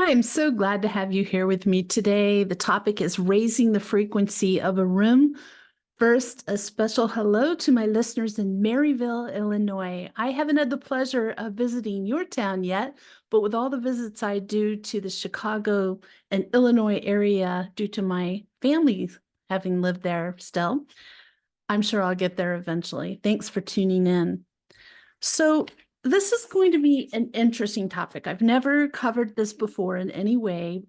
I'm so glad to have you here with me today. The topic is raising the frequency of a room. First, a special hello to my listeners in Maryville, Illinois. I haven't had the pleasure of visiting your town yet, but with all the visits I do to the Chicago and Illinois area due to my family having lived there still, I'm sure I'll get there eventually. Thanks for tuning in. So, this is going to be an interesting topic. I've never covered this before in any way.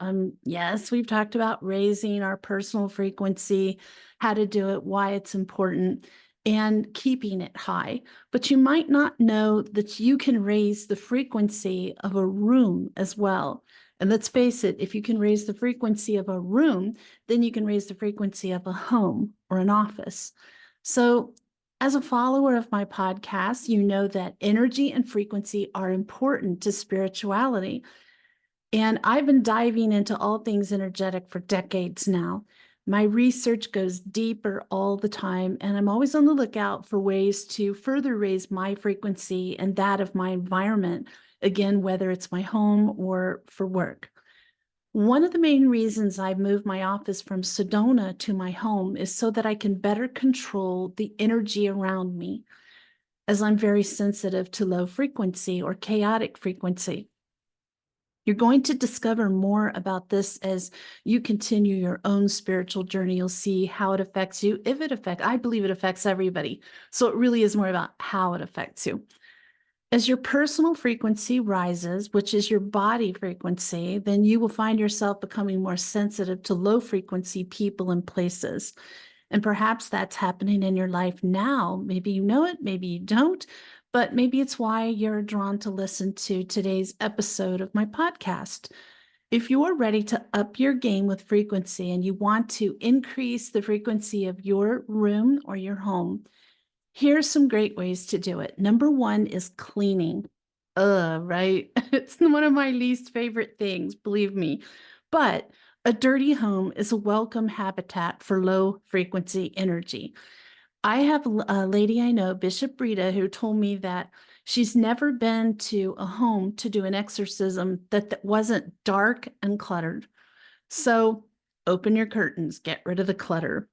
Yes, we've talked about raising our personal frequency, how to do it, why it's important, and keeping it high. But you might not know that you can raise the frequency of a room as well. And let's face it, if you can raise the frequency of a room, then you can raise the frequency of a home or an office. So, as a follower of my podcast, you know that energy and frequency are important to spirituality. And I've been diving into all things energetic for decades now. My research goes deeper all the time, and I'm always on the lookout for ways to further raise my frequency and that of my environment, again, whether it's my home or for work. One of the main reasons I moved my office from Sedona to my home is so that I can better control the energy around me, as I'm very sensitive to low frequency or chaotic frequency. You're going to discover more about this as you continue your own spiritual journey. You'll see how it affects you. I believe it affects everybody. So it really is more about how it affects you. As your personal frequency rises, which is your body frequency, then you will find yourself becoming more sensitive to low frequency people and places. And perhaps that's happening in your life now. Maybe you know it, maybe you don't, but maybe it's why you're drawn to listen to today's episode of my podcast. If you're ready to up your game with frequency and you want to increase the frequency of your room or your home, here's some great ways to do it. Number one is cleaning. Right? It's one of my least favorite things, believe me. But a dirty home is a welcome habitat for low frequency energy. I have a lady I know, Bishop Rita, who told me that she's never been to a home to do an exorcism that wasn't dark and cluttered. So open your curtains, get rid of the clutter,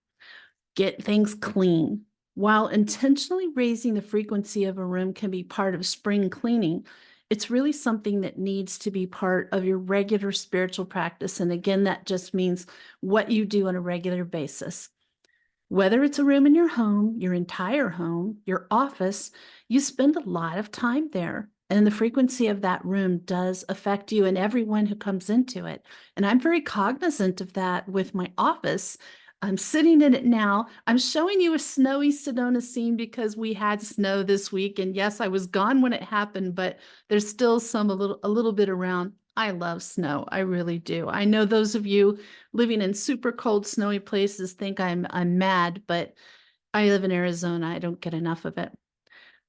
get things clean. While intentionally raising the frequency of a room can be part of spring cleaning, it's really something that needs to be part of your regular spiritual practice. And again, that just means what you do on a regular basis. Whether it's a room in your home, your entire home, your office, you spend a lot of time there. And the frequency of that room does affect you and everyone who comes into it. And I'm very cognizant of that with my office. I'm sitting in it now. I'm showing you a snowy Sedona scene because we had snow this week. And yes, I was gone when it happened, but there's still a little bit around. I love snow. I really do. I know those of you living in super cold, snowy places think I'm mad, but I live in Arizona. I don't get enough of it.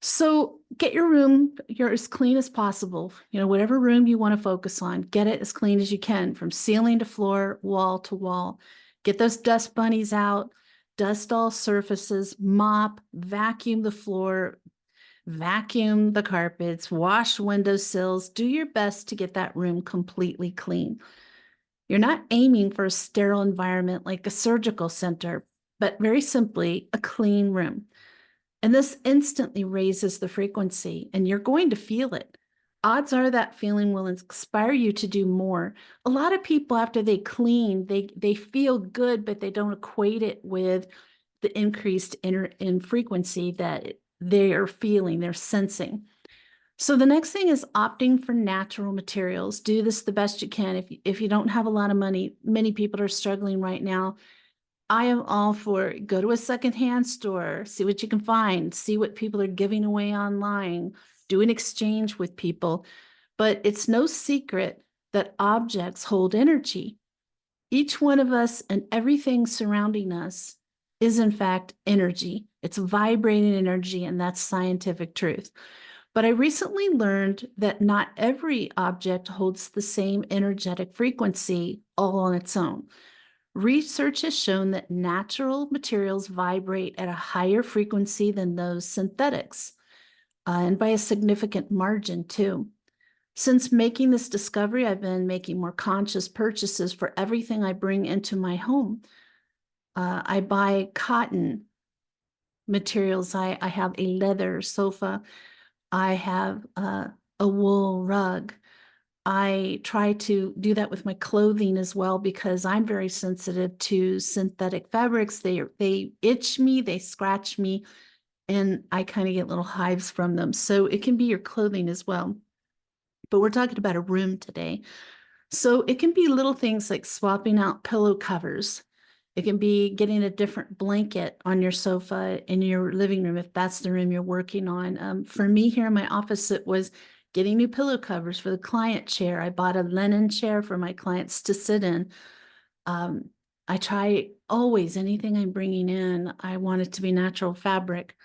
So get your room, you're as clean as possible. Whatever room you want to focus on, get it as clean as you can, from ceiling to floor, wall to wall. Get those dust bunnies out, dust all surfaces, mop, vacuum the floor, vacuum the carpets, wash windowsills. Do your best to get that room completely clean. You're not aiming for a sterile environment like a surgical center, but very simply a clean room. And this instantly raises the frequency, and you're going to feel it. Odds are that feeling will inspire you to do more. A lot of people, after they clean, they feel good, but they don't equate it with the increased in frequency that they are feeling, they're sensing. So the next thing is opting for natural materials. Do this the best you can. If you don't have a lot of money, many people are struggling right now. I am all for go to a secondhand store, see what you can find, see what people are giving away online, do an exchange with people. But it's no secret that objects hold energy. Each one of us and everything surrounding us is in fact energy. It's vibrating energy, and that's scientific truth. But I recently learned that not every object holds the same energetic frequency all on its own. Research has shown that natural materials vibrate at a higher frequency than those synthetics, and by a significant margin too. Since making this discovery, I've been making more conscious purchases for everything I bring into my home. I buy cotton materials. I have a leather sofa. I have a wool rug. I try to do that with my clothing as well because I'm very sensitive to synthetic fabrics. They itch me, they scratch me, and I kind of get little hives from them. So it can be your clothing as well. But we're talking about a room today. So it can be little things like swapping out pillow covers. It can be getting a different blanket on your sofa in your living room if that's the room you're working on. For me here in my office, it was getting new pillow covers for the client chair. I bought a linen chair for my clients to sit in. I try always anything I'm bringing in, I want it to be natural fabric.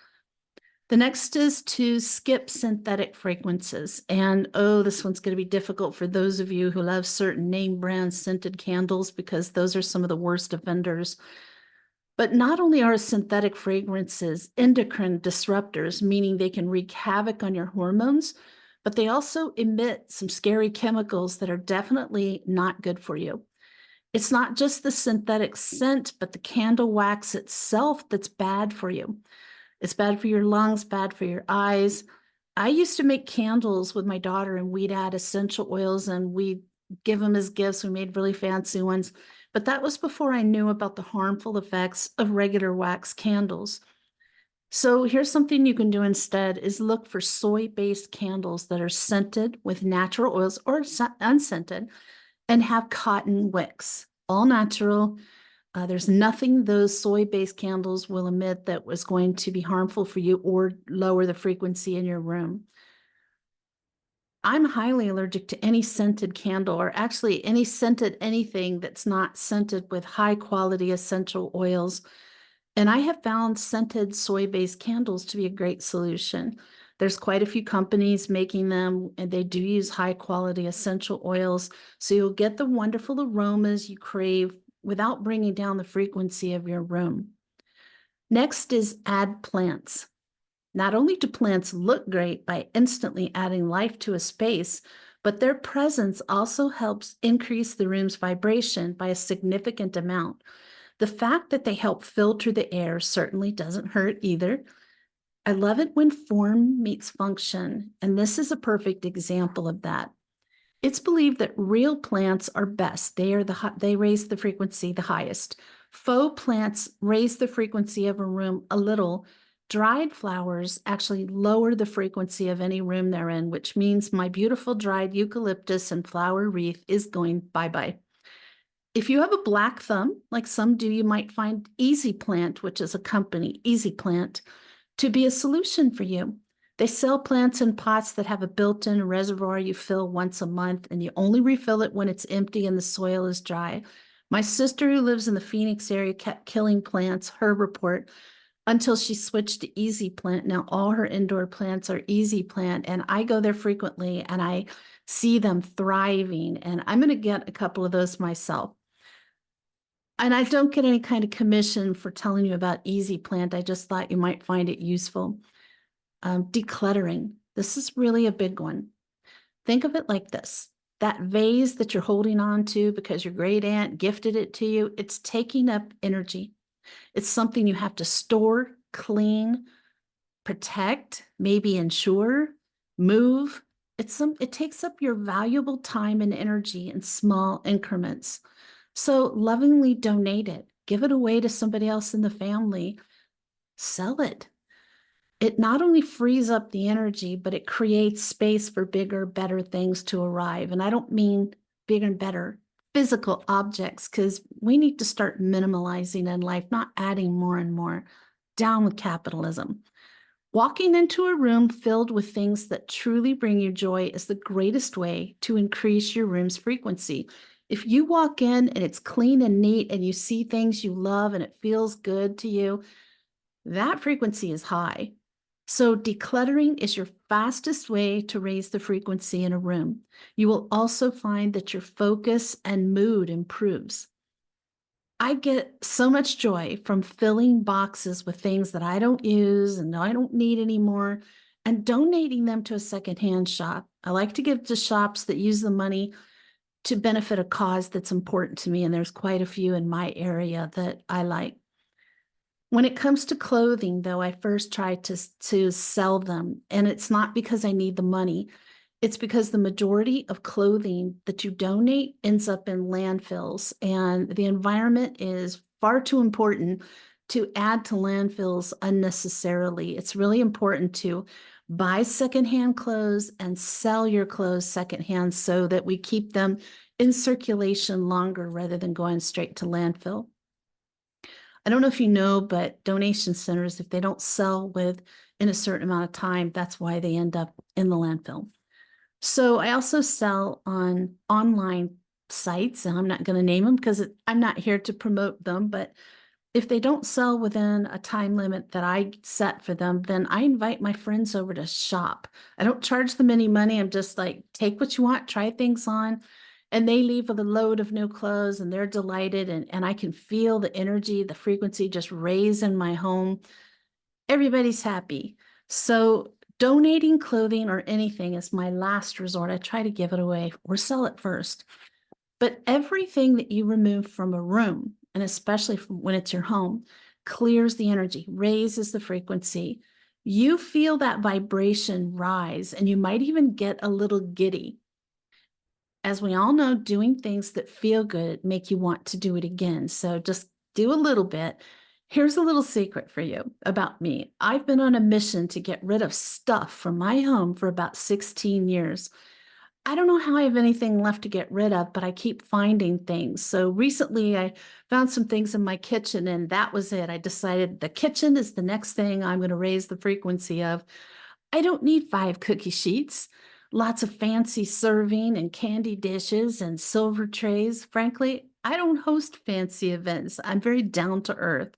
The next is to skip synthetic fragrances. And oh, this one's going to be difficult for those of you who love certain name brand scented candles because those are some of the worst offenders. But not only are synthetic fragrances endocrine disruptors, meaning they can wreak havoc on your hormones, but they also emit some scary chemicals that are definitely not good for you. It's not just the synthetic scent, but the candle wax itself that's bad for you. It's bad for your lungs, bad for your eyes. I used to make candles with my daughter and we'd add essential oils and we'd give them as gifts. We made really fancy ones. But that was before I knew about the harmful effects of regular wax candles. So here's something you can do instead is look for soy-based candles that are scented with natural oils or unscented and have cotton wicks, all natural. There's nothing those soy-based candles will emit that was going to be harmful for you or lower the frequency in your room. I'm highly allergic to any scented candle or actually any scented anything that's not scented with high quality essential oils. And I have found scented soy-based candles to be a great solution. There's quite a few companies making them, and they do use high quality essential oils. So you'll get the wonderful aromas you crave without bringing down the frequency of your room. Next is add plants. Not only do plants look great by instantly adding life to a space, but their presence also helps increase the room's vibration by a significant amount. The fact that they help filter the air certainly doesn't hurt either. I love it when form meets function, and this is a perfect example of that. It's believed that real plants are best. They raise the frequency the highest. Faux plants raise the frequency of a room a little. Dried flowers actually lower the frequency of any room they're in, which means my beautiful dried eucalyptus and flower wreath is going bye-bye. If you have a black thumb, like some do, you might find Easy Plant, which is a company, Easy Plant, to be a solution for you. They sell plants in pots that have a built-in reservoir you fill once a month, and you only refill it when it's empty and the soil is dry. My sister, who lives in the Phoenix area, kept killing plants, her report, until she switched to Easy Plant. Now all her indoor plants are Easy Plant, and I go there frequently, and I see them thriving, and I'm going to get a couple of those myself. And I don't get any kind of commission for telling you about Easy Plant. I just thought you might find it useful. Decluttering. This is really a big one. Think of it like this. That vase that you're holding on to because your great aunt gifted it to you, it's taking up energy. It's something you have to store, clean, protect, maybe insure, move. It takes up your valuable time and energy in small increments. So lovingly donate it, give it away to somebody else in the family, sell it. It not only frees up the energy, but it creates space for bigger, better things to arrive. And I don't mean bigger and better physical objects, because we need to start minimalizing in life, not adding more and more. Down with capitalism. Walking into a room filled with things that truly bring you joy is the greatest way to increase your room's frequency. If you walk in and it's clean and neat and you see things you love and it feels good to you, that frequency is high. So decluttering is your fastest way to raise the frequency in a room. You will also find that your focus and mood improves. I get so much joy from filling boxes with things that I don't use and I don't need anymore and donating them to a secondhand shop. I like to give to shops that use the money to benefit a cause that's important to me, and there's quite a few in my area that I like. When it comes to clothing, though, I first try to sell them, and it's not because I need the money. It's because the majority of clothing that you donate ends up in landfills, and the environment is far too important to add to landfills unnecessarily. It's really important to buy secondhand clothes and sell your clothes secondhand so that we keep them in circulation longer rather than going straight to landfill. I don't know if you know, but donation centers, if they don't sell within a certain amount of time, that's why they end up in the landfill. So I also sell on online sites, and I'm not going to name them because I'm not here to promote them, but if they don't sell within a time limit that I set for them, then I invite my friends over to shop. I don't charge them any money. I'm just like, take what you want, try things on. And they leave with a load of new clothes and they're delighted. And I can feel the energy, the frequency just raise in my home. Everybody's happy. So donating clothing or anything is my last resort. I try to give it away or sell it first. But everything that you remove from a room, and especially when it's your home, clears the energy, raises the frequency. You feel that vibration rise, and you might even get a little giddy. As we all know, doing things that feel good make you want to do it again. So just do a little bit. Here's a little secret for you about me. I've been on a mission to get rid of stuff from my home for about 16 years. I don't know how I have anything left to get rid of, but I keep finding things. So recently I found some things in my kitchen, and that was it. I decided the kitchen is the next thing I'm going to raise the frequency of. I don't need 5 cookie sheets, lots of fancy serving and candy dishes and silver trays. Frankly, I don't host fancy events. I'm very down to earth.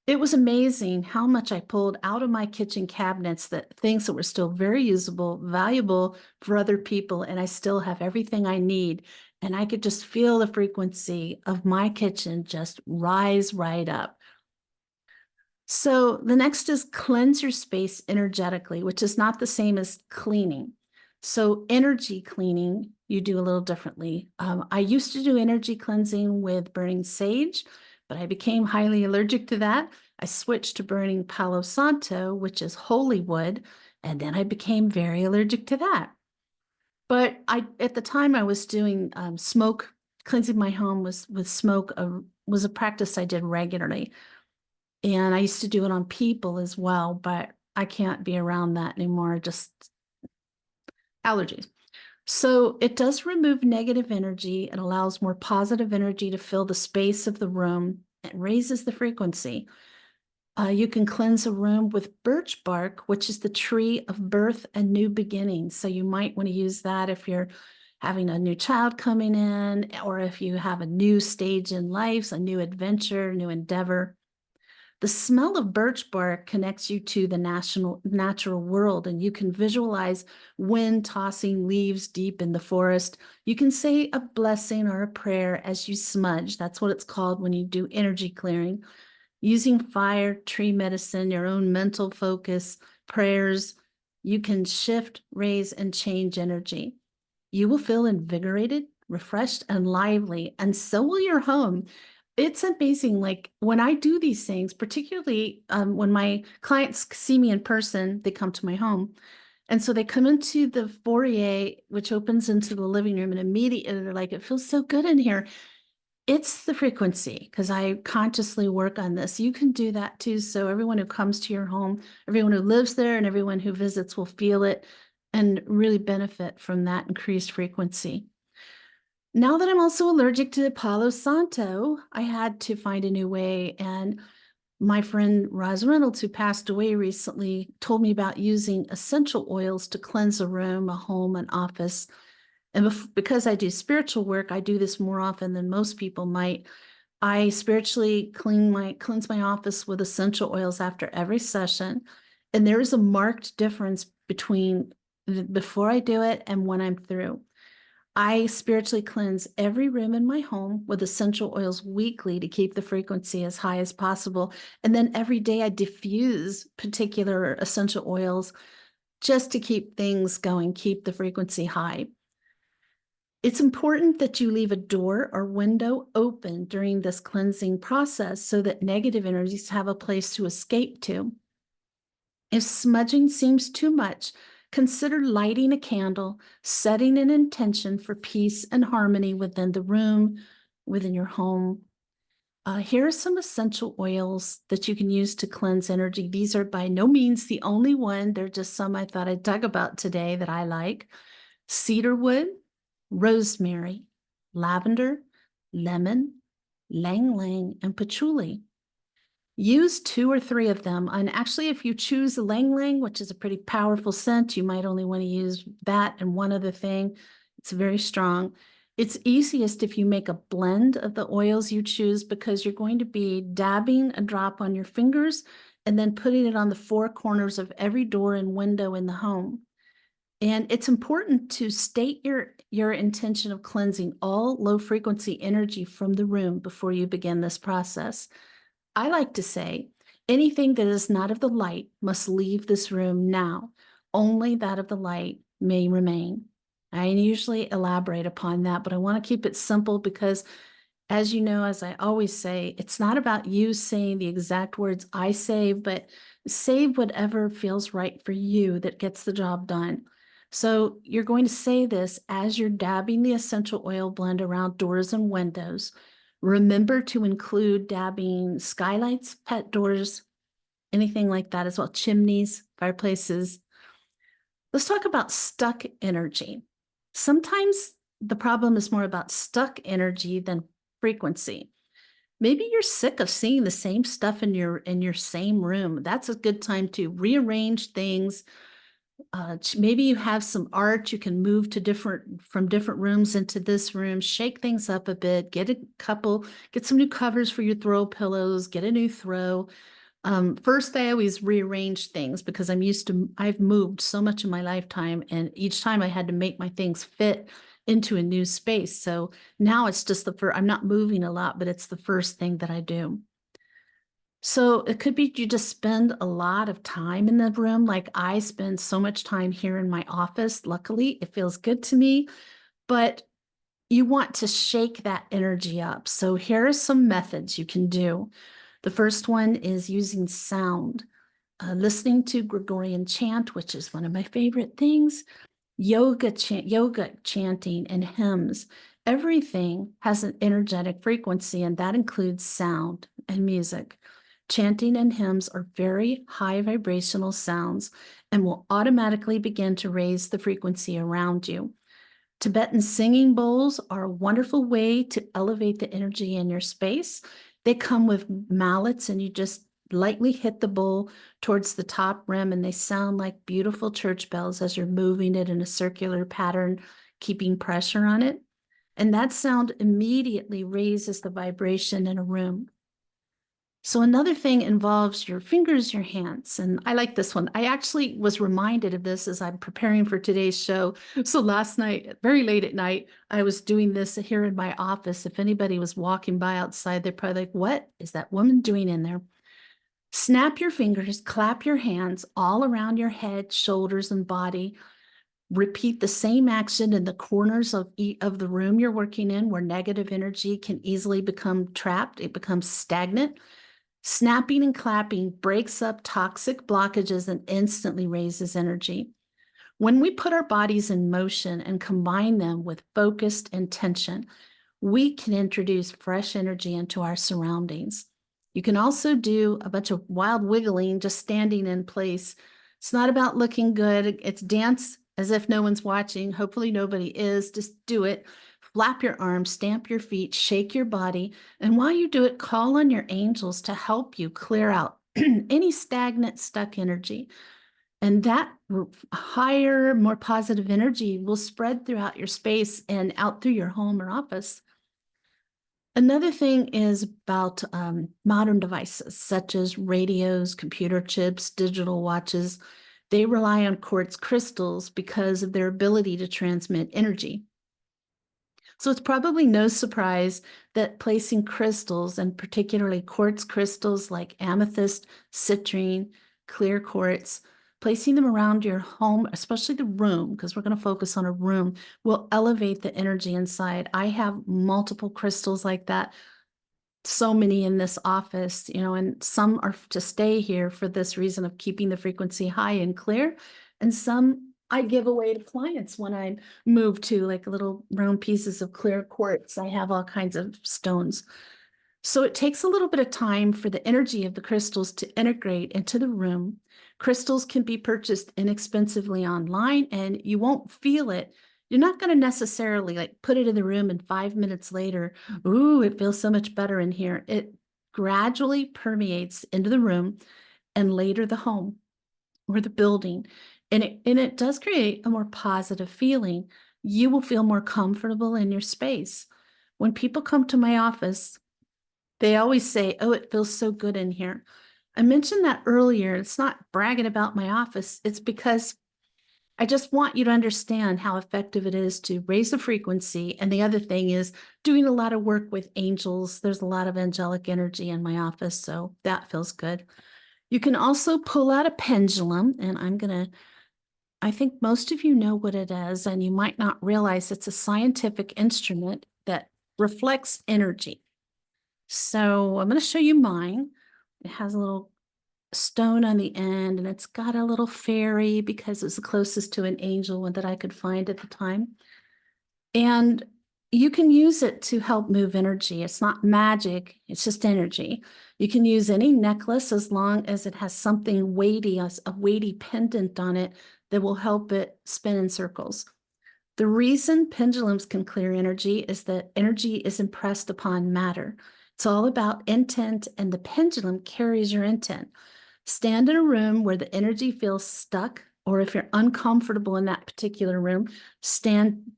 It was amazing how much I pulled out of my kitchen cabinets, that things that were still very usable, valuable for other people, and I still have everything I need. And I could just feel the frequency of my kitchen just rise right up. So the next is cleanse your space energetically, which is not the same as cleaning. So energy cleaning, you do a little differently. I used to do energy cleansing with burning sage, but I became highly allergic to that. I switched to burning Palo Santo, which is holy wood, and then I became very allergic to that. But at the time I was doing smoke, cleansing my home with smoke was a practice I did regularly. And I used to do it on people as well, but I can't be around that anymore, just allergies. So it does remove negative energy. It allows more positive energy to fill the space of the room. It raises the frequency. You can cleanse a room with birch bark, which is the tree of birth and new beginnings. So you might want to use that if you're having a new child coming in, or if you have a new stage in life, a new adventure, new endeavor. The smell of birch bark connects you to the natural world, and you can visualize wind tossing leaves deep in the forest. You can say a blessing or a prayer as you smudge. That's what it's called when you do energy clearing. Using fire, tree medicine, your own mental focus, prayers, you can shift, raise, and change energy. You will feel invigorated, refreshed, and lively, and so will your home. It's amazing. Like when I do these things, particularly when my clients see me in person, they come to my home. And so they come into the foyer, which opens into the living room, and immediately they're like, it feels so good in here. It's the frequency, because I consciously work on this. You can do that too. So everyone who comes to your home, everyone who lives there, and everyone who visits will feel it and really benefit from that increased frequency. Now that I'm also allergic to Palo Santo, I had to find a new way. And my friend Roz Reynolds, who passed away recently, told me about using essential oils to cleanse a room, a home, an office. And because I do spiritual work, I do this more often than most people might. I spiritually cleanse my office with essential oils after every session. And there is a marked difference between before I do it and when I'm through. I spiritually cleanse every room in my home with essential oils weekly to keep the frequency as high as possible. And then every day I diffuse particular essential oils just to keep things going, keep the frequency high. It's important that you leave a door or window open during this cleansing process so that negative energies have a place to escape to. If smudging seems too much, consider lighting a candle, setting an intention for peace and harmony within the room, within your home. Here are some essential oils that you can use to cleanse energy. These are by no means the only one. They're just some I thought I'd talk about today that I like. Cedarwood, rosemary, lavender, lemon, lang lang, and patchouli. Use 2 or 3 of them. And actually, if you choose ylang ylang, which is a pretty powerful scent, you might only want to use that and one other thing. It's very strong. It's easiest if you make a blend of the oils you choose, because you're going to be dabbing a drop on your fingers and then putting it on the 4 corners of every door and window in the home. And it's important to state your intention of cleansing all low frequency energy from the room before you begin this process. I like to say, anything that is not of the light must leave this room now. Only that of the light may remain. I usually elaborate upon that, but I want to keep it simple because, as you know, as I always say, it's not about you saying the exact words I say, but say whatever feels right for you that gets the job done. So you're going to say this as you're dabbing the essential oil blend around doors and windows. Remember to include dabbing skylights, pet doors, anything like that as well, chimneys, fireplaces. Let's talk about stuck energy. Sometimes the problem is more about stuck energy than frequency. Maybe you're sick of seeing the same stuff in your same room. That's a good time to rearrange things. Maybe you have some art you can move to from different rooms into this room, shake things up a bit, get some new covers for your throw pillows, get a new throw. First, I always rearrange things because I've moved so much in my lifetime, and each time I had to make my things fit into a new space. So now it's just I'm not moving a lot, but it's the first thing that I do. So it could be you just spend a lot of time in the room. Like I spend so much time here in my office. Luckily, it feels good to me, but you want to shake that energy up. So here are some methods you can do. The first one is using sound, listening to Gregorian chant, which is one of my favorite things, yoga chanting, and hymns. Everything has an energetic frequency, and that includes sound and music. Chanting and hymns are very high vibrational sounds and will automatically begin to raise the frequency around you. Tibetan singing bowls are a wonderful way to elevate the energy in your space. They come with mallets, and you just lightly hit the bowl towards the top rim, and they sound like beautiful church bells as you're moving it in a circular pattern, keeping pressure on it. And that sound immediately raises the vibration in a room. So another thing involves your fingers, your hands, and I like this one. I actually was reminded of this as I'm preparing for today's show. So last night, very late at night, I was doing this here in my office. If anybody was walking by outside, they're probably like, what is that woman doing in there? Snap your fingers, clap your hands all around your head, shoulders, and body. Repeat the same action in the corners of the room you're working in, where negative energy can easily become trapped. It becomes stagnant. Snapping and clapping breaks up toxic blockages and instantly raises energy. When we put our bodies in motion and combine them with focused intention, we can introduce fresh energy into our surroundings. You can also do a bunch of wild wiggling, just standing in place. It's not about looking good. It's dance as if no one's watching. Hopefully nobody is. Just do it. Flap your arms, stamp your feet, shake your body. And while you do it, call on your angels to help you clear out any stagnant, stuck energy. And that higher, more positive energy will spread throughout your space and out through your home or office. Another thing is about modern devices, such as radios, computer chips, digital watches. They rely on quartz crystals because of their ability to transmit energy. So it's probably no surprise that placing crystals, and particularly quartz crystals like amethyst, citrine, clear quartz, Placing them around your home, especially the room, because we're going to focus on a room, will elevate the energy inside. I have multiple crystals like that, so many in this office, and some are to stay here for this reason of keeping the frequency high and clear. And some I give away to clients when I move to, like, little round pieces of clear quartz. I have all kinds of stones. So it takes a little bit of time for the energy of the crystals to integrate into the room. Crystals can be purchased inexpensively online and you won't feel it. You're not going to necessarily like put it in the room and 5 minutes later, ooh, it feels so much better in here. It gradually permeates into the room and later the home or the building. And it does create a more positive feeling. You will feel more comfortable in your space. When people come to my office, they always say, oh, it feels so good in here. I mentioned that earlier. It's not bragging about my office. It's because I just want you to understand how effective it is to raise the frequency. And the other thing is doing a lot of work with angels. There's a lot of angelic energy in my office, so that feels good. You can also pull out a pendulum, and I think most of you know what it is, and you might not realize it's a scientific instrument that reflects energy. So I'm going to show you mine. It has a little stone on the end, and it's got a little fairy because it's the closest to an angel one that I could find at the time. And you can use it to help move energy. It's not magic, it's just energy. You can use any necklace as long as it has something weighty, a weighty pendant on it that will help it spin in circles. The reason pendulums can clear energy is that energy is impressed upon matter. It's all about intent, and the pendulum carries your intent. Stand in a room where the energy feels stuck, or if you're uncomfortable in that particular room, stand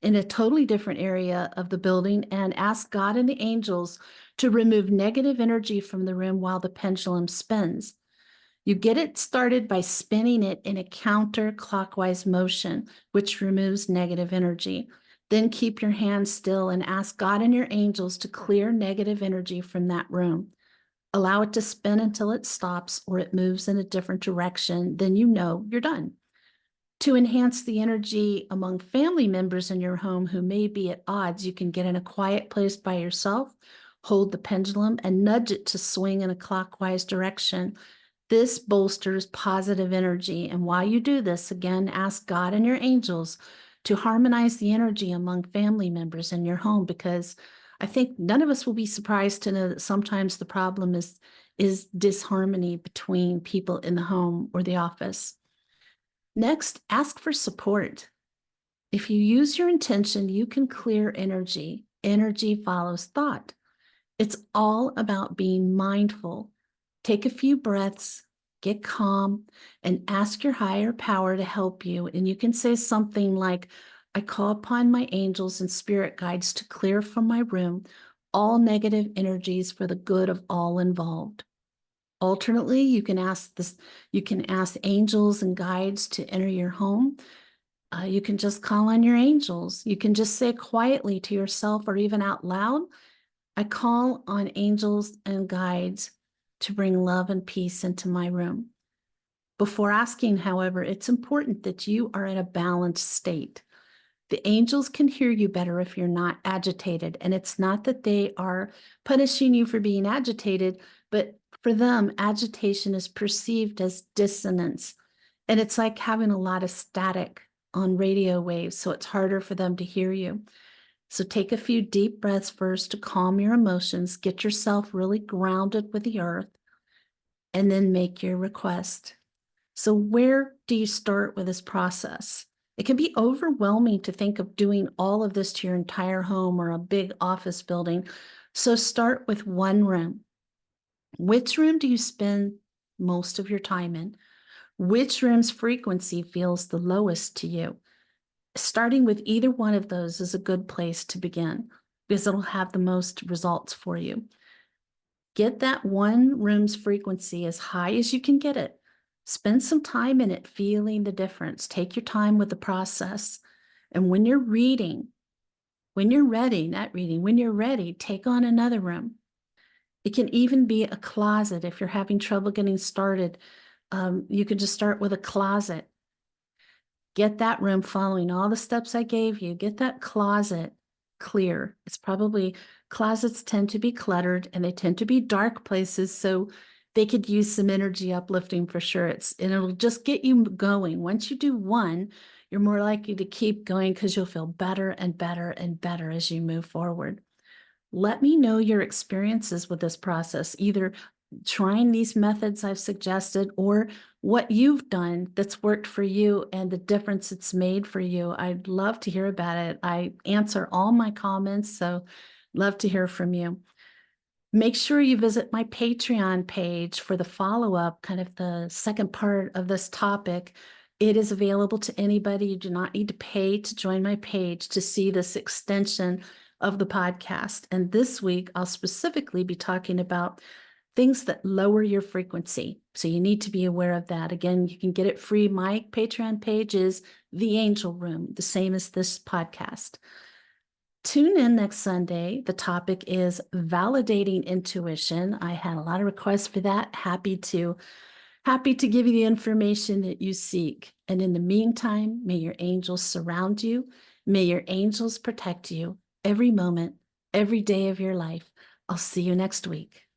in a totally different area of the building and ask God and the angels to remove negative energy from the room while the pendulum spins. You get it started by spinning it in a counterclockwise motion, which removes negative energy. Then keep your hands still and ask God and your angels to clear negative energy from that room. Allow it to spin until it stops or it moves in a different direction. Then you know you're done. To enhance the energy among family members in your home who may be at odds, you can get in a quiet place by yourself, hold the pendulum, and nudge it to swing in a clockwise direction. This bolsters positive energy. And while you do this, again, ask God and your angels to harmonize the energy among family members in your home, because I think none of us will be surprised to know that sometimes the problem is disharmony between people in the home or the office. Next, ask for support. If you use your intention, you can clear energy. Energy follows thought. It's all about being mindful. Take a few breaths, get calm, and ask your higher power to help you. And you can say something like, I call upon my angels and spirit guides to clear from my room all negative energies for the good of all involved. Alternately, you can ask angels and guides to enter your home. You can just call on your angels. You can just say quietly to yourself or even out loud, I call on angels and guides to bring love and peace into my room. Before asking, however, it's important that you are in a balanced state. The angels can hear you better if you're not agitated. And it's not that they are punishing you for being agitated, but for them, agitation is perceived as dissonance. And it's like having a lot of static on radio waves, so it's harder for them to hear you. So take a few deep breaths first to calm your emotions, get yourself really grounded with the earth, and then make your request. So where do you start with this process? It can be overwhelming to think of doing all of this to your entire home or a big office building. So start with one room. Which room do you spend most of your time in? Which room's frequency feels the lowest to you? Starting with either one of those is a good place to begin because it'll have the most results for you. Get that one room's frequency as high as you can get it. Spend some time in it, feeling the difference. Take your time with the process. And when you're reading, when you're ready, when you're ready, take on another room. It can even be a closet if you're having trouble getting started. You could just start with a closet. Get that room following all the steps I gave you. Get that closet clear. It's probably closets tend to be cluttered and they tend to be dark places. So they could use some energy uplifting for sure. And it'll just get you going. Once you do one, you're more likely to keep going because you'll feel better and better and better as you move forward. Let me know your experiences with this process, either trying these methods I've suggested or what you've done that's worked for you and the difference it's made for you. I'd love to hear about it. I answer all my comments, so love to hear from you. Make sure you visit my Patreon page for the follow-up, kind of the second part of this topic. It is available to anybody. You do not need to pay to join my page to see this extension of the podcast. And this week, I'll specifically be talking about things that lower your frequency. So you need to be aware of that. Again, you can get it free. My Patreon page is The Angel Room, the same as this podcast. Tune in next Sunday. The topic is validating intuition. I had a lot of requests for that. Happy to give you the information that you seek. And in the meantime, may your angels surround you. May your angels protect you every moment, every day of your life. I'll see you next week.